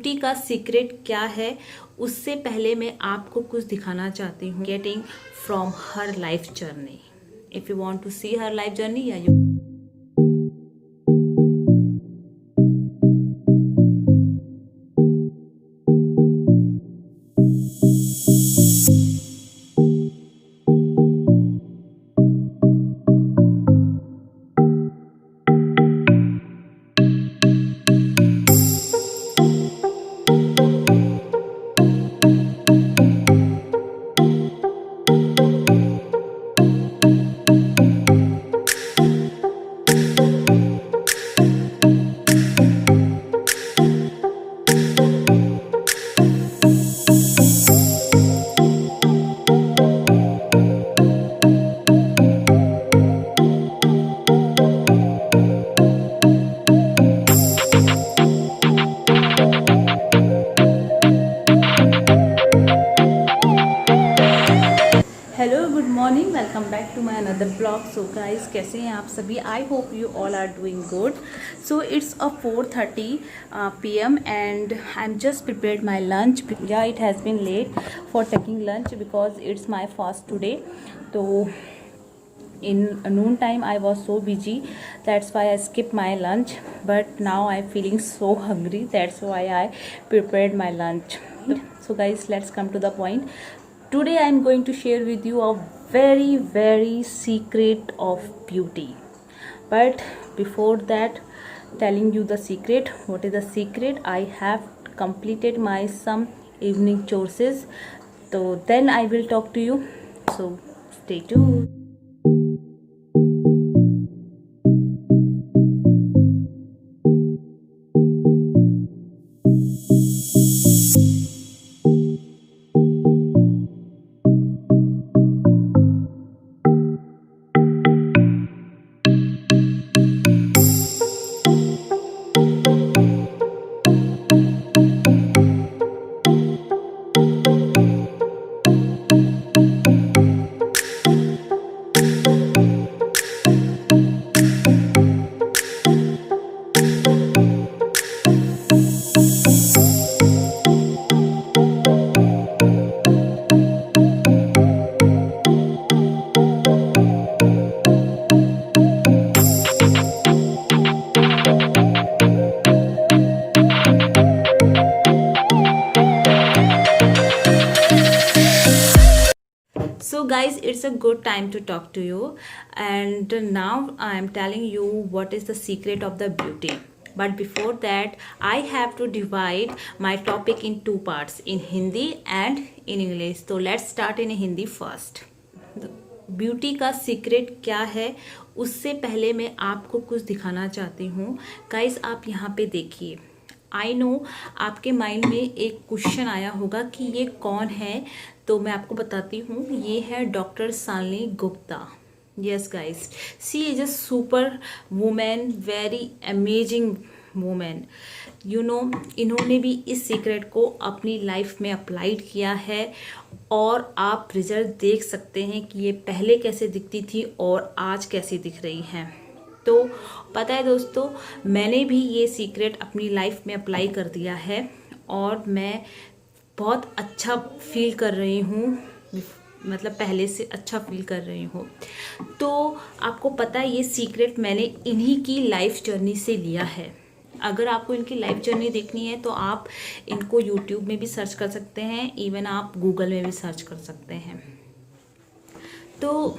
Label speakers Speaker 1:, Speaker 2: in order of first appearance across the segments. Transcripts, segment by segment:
Speaker 1: Beauty का secret क्या है, उससे पहले मैं आपको कुछ दिखाना चाहती हूँ। Getting from her life journey. If you want to see her life journey या you hello good morning, welcome back to my another blog. So guys, कैसे हैं आप सभी? I hope you all are doing good. So it's a 4:30 PM and I am just prepared my lunch. Yeah it has been late for taking lunch because it's my fast today. तो in noon time I was so busy, that's why I skipped my lunch, but now I'm feeling so hungry, that's why I prepared my lunch. So guys, let's come to the point. Today I'm going to share with you a very secret of beauty, but before that, telling you the secret, what is the secret? I have completed my some evening chores, so then I will talk to you, so stay tuned. So guys, it's a good time to talk to you, and now I am telling you what is the secret of the beauty. But before that, I have to divide my topic in two parts, in Hindi and in English. So let's start in Hindi first. Beauty का secret क्या है, उससे पहले मैं आपको कुछ दिखाना चाहती हूँ। गाइस, आप यहाँ पे देखिए। आई नो आपके माइंड में एक क्वेश्चन आया होगा कि ये कौन है, तो मैं आपको बताती हूँ। ये है doctor Shalini Gupta. Yes guys, she is a super women, very amazing women. You know, इन्होंने भी इस सीक्रेट को अपनी लाइफ में अप्लाइड किया है, और आप रिजल्ट देख सकते हैं कि ये पहले कैसे दिखती थी और आज कैसी दिख रही हैं। तो पता है दोस्तों, मैंने भी ये सीक्रेट अपनी लाइफ में अप्लाई कर दिया है और मैं बहुत अच्छा फील कर रही हूँ, मतलब पहले से अच्छा फील कर रही हूँ। तो आपको पता है, ये सीक्रेट मैंने इन्हीं की लाइफ जर्नी से लिया है। अगर आपको इनकी लाइफ जर्नी देखनी है तो आप इनको यूट्यूब में भी सर्च कर सकते हैं, इवन आप गूगल में भी सर्च कर सकते हैं। तो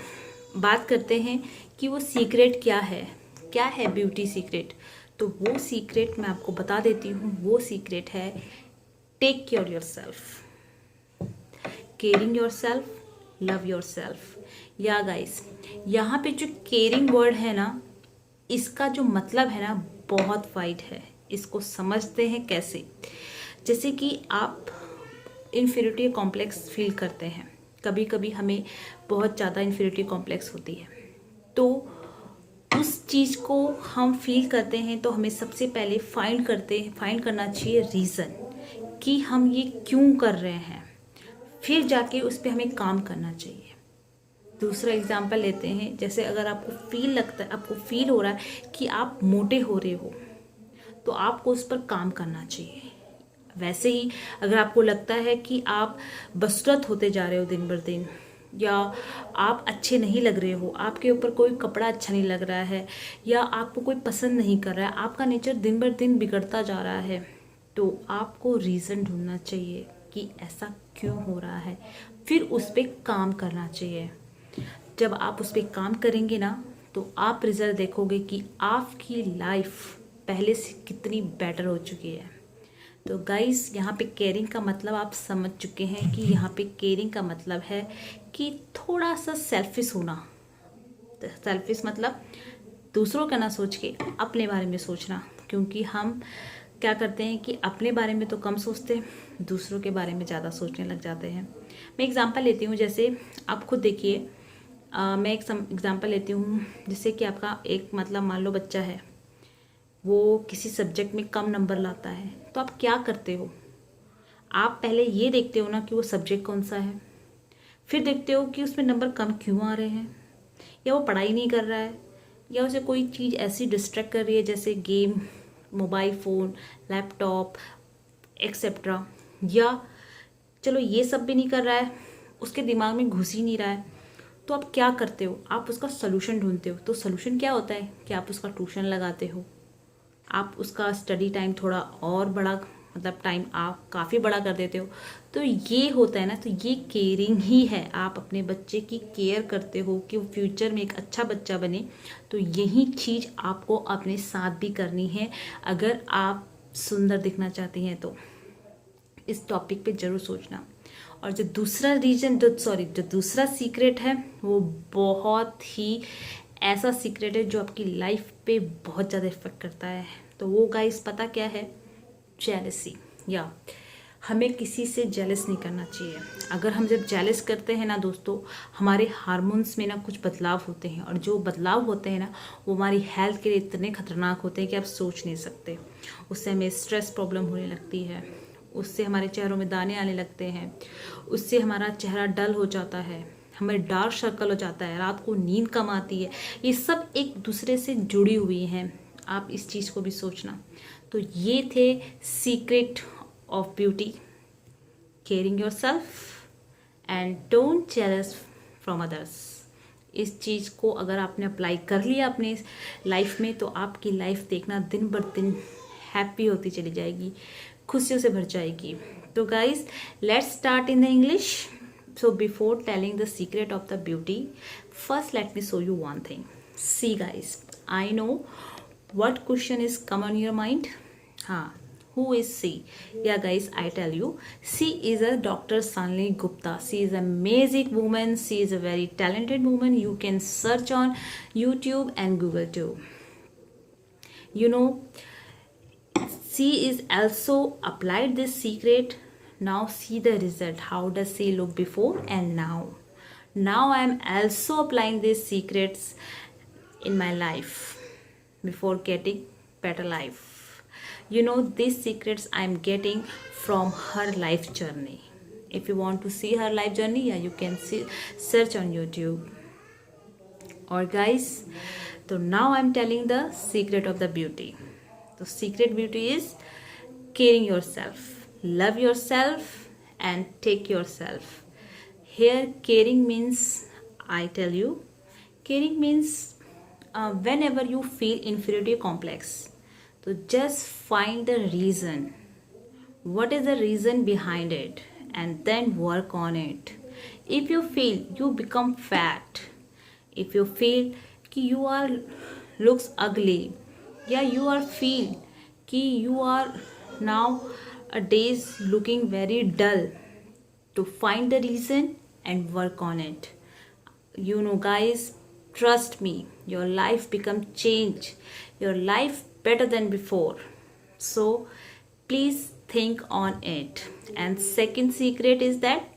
Speaker 1: बात करते हैं कि वो सीक्रेट क्या है ब्यूटी सीक्रेट। तो वो सीक्रेट मैं आपको बता देती हूँ। वो सीक्रेट है take care yourself, caring yourself, love yourself. या गाइस, यहाँ पे जो केयरिंग वर्ड है ना, इसका जो मतलब है ना, बहुत वाइड है। इसको समझते हैं कैसे? जैसे कि आप इन्फीरियरिटी कॉम्प्लेक्स फील करते हैं, कभी कभी हमें बहुत ज़्यादा इन्फीरियरिटी कॉम्प्लेक्स होती है। तो उस चीज़ को हम फील करते हैं तो हमें सबसे पहले फाइंड करना चाहिए रीज़न, कि हम ये क्यों कर रहे हैं। फिर जाके उस पर हमें काम करना चाहिए। दूसरा एग्जाम्पल लेते हैं। जैसे अगर आपको फील हो रहा है कि आप मोटे हो रहे हो, तो आपको उस पर काम करना चाहिए। वैसे ही अगर आपको लगता है कि आप बदसूरत होते जा रहे हो दिन बर दिन, या आप अच्छे नहीं लग रहे हो, आपके ऊपर कोई कपड़ा अच्छा नहीं लग रहा है, या आपको कोई पसंद नहीं कर रहा है, आपका नेचर दिन बर दिन बिगड़ता जा रहा है, तो आपको रीज़न ढूंढना चाहिए कि ऐसा क्यों हो रहा है, फिर उस पर काम करना चाहिए। जब आप उस पर काम करेंगे ना, तो आप रिजल्ट देखोगे कि आपकी लाइफ पहले से कितनी बेटर हो चुकी है। तो गाइस, यहाँ पे केयरिंग का मतलब आप समझ चुके हैं कि यहाँ पे केयरिंग का मतलब है कि थोड़ा सा सेल्फिश होना। सेल्फिश मतलब दूसरों का ना सोच के अपने बारे में सोचना, क्योंकि हम क्या करते हैं कि अपने बारे में तो कम सोचते, दूसरों के बारे में ज़्यादा सोचने लग जाते हैं। मैं एग्जांपल लेती हूँ, जैसे आप खुद देखिए, मैं एक एग्जांपल लेती हूँ, जैसे कि आपका एक मतलब मान लो बच्चा है, वो किसी सब्जेक्ट में कम नंबर लाता है, तो आप क्या करते हो? आप पहले ये देखते हो ना कि वो सब्जेक्ट कौन सा है, फिर देखते हो कि उसमें नंबर कम क्यों आ रहे हैं, या वो पढ़ाई नहीं कर रहा है, या उसे कोई चीज़ ऐसी डिस्ट्रैक्ट कर रही है जैसे game, mobile phone, laptop etcetera, या चलो ये सब भी नहीं कर रहा है, उसके दिमाग में घुस ही नहीं रहा है। तो आप क्या करते हो? आप उसका सलूशन ढूंढते हो। तो सलूशन क्या होता है कि आप उसका ट्यूशन लगाते हो, आप उसका स्टडी टाइम थोड़ा और बड़ा, मतलब टाइम आप काफ़ी बड़ा कर देते हो। तो ये होता है ना, तो ये केयरिंग ही है। आप अपने बच्चे की केयर करते हो कि वो फ्यूचर में एक अच्छा बच्चा बने। तो यही चीज़ आपको अपने साथ भी करनी है अगर आप सुंदर दिखना चाहती हैं। तो इस टॉपिक पे ज़रूर सोचना। और जो दूसरा जो दूसरा सीक्रेट है, वो बहुत ही ऐसा सीक्रेट है जो आपकी लाइफ पे बहुत ज़्यादा इफेक्ट करता है। तो वो गाइस पता क्या है? जेलसी। या हमें किसी से जेलस नहीं करना चाहिए। अगर हम जब जेलस करते हैं ना दोस्तों, हमारे हार्मोन्स में ना कुछ बदलाव होते हैं, और जो बदलाव होते हैं ना, वो हमारी हेल्थ के लिए इतने खतरनाक होते हैं कि आप सोच नहीं सकते। उससे हमें स्ट्रेस प्रॉब्लम होने लगती है, उससे हमारे चेहरों में दाने आने लगते हैं, उससे हमारा चेहरा डल हो जाता है, हमें डार्क सर्कल हो जाता है, रात को नींद कम आती है। ये सब एक दूसरे से जुड़ी हुई हैं। आप इस चीज़ को भी सोचना। तो ये थे secret of beauty, caring your self and don't jealous from others. इस चीज़ को अगर आपने अप्लाई कर लिया अपने लाइफ में, तो आपकी लाइफ देखना दिन बर दिन हैप्पी होती चली जाएगी, खुशियों से भर जाएगी। तो guys, let's start in the English. So before telling the secret of the beauty, first let me show you one thing. See guys, I know what question is come on your mind. Who is she? Yeah guys, I tell you, she is a Dr. Sanli Gupta. She is an amazing woman. She is a very talented woman. You can search on YouTube and Google too. You know, she is also applied this secret. Now see the result. How does she look before and now? Now I am also applying these secrets in my life before getting better life. You know, these secrets I am getting from her life journey. If you want to see her life journey, yeah, you can search on YouTube. Or guys, so now I am telling the secret of the beauty. The secret beauty is caring yourself. Love yourself and take yourself. Here caring means, I tell you, caring means whenever you feel inferiority complex, so just find the reason. What is the reason behind it, and then work on it. If you feel you become fat, if you feel कि you are looks ugly, या you are feel कि you are now a days looking very dull, to find the reason and work on it. You know guys, trust me, your life become change, your life better than before. So please think on it. And second secret is that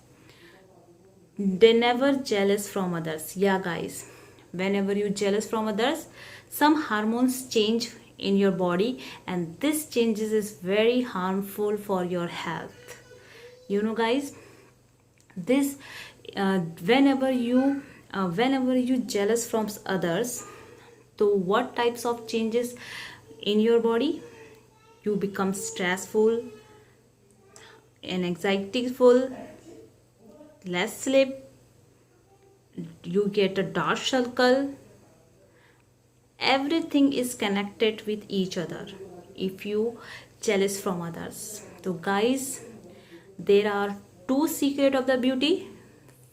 Speaker 1: they never jealous from others. Yeah guys, whenever you jealous from others, some hormones change in your body, and this changes is very harmful for your health. You know guys, this whenever you jealous from others, so what types of changes in your body? You become stressful, an anxietyful, less sleep, you get a dark circle. Everything is connected with each other if you jealous from others. So guys, there are two secrets of the beauty.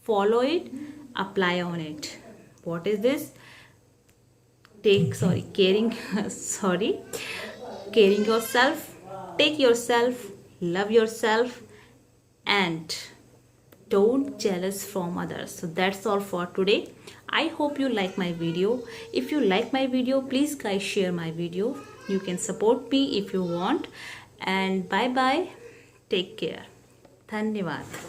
Speaker 1: Follow it, apply on it. What is this? Caring sorry caring yourself, take yourself, love yourself, and don't jealous from others. So that's all for today. I hope you like my video. If you like my video, please guys share my video. You can support me if you want. And bye bye, take care. Dhanyavad.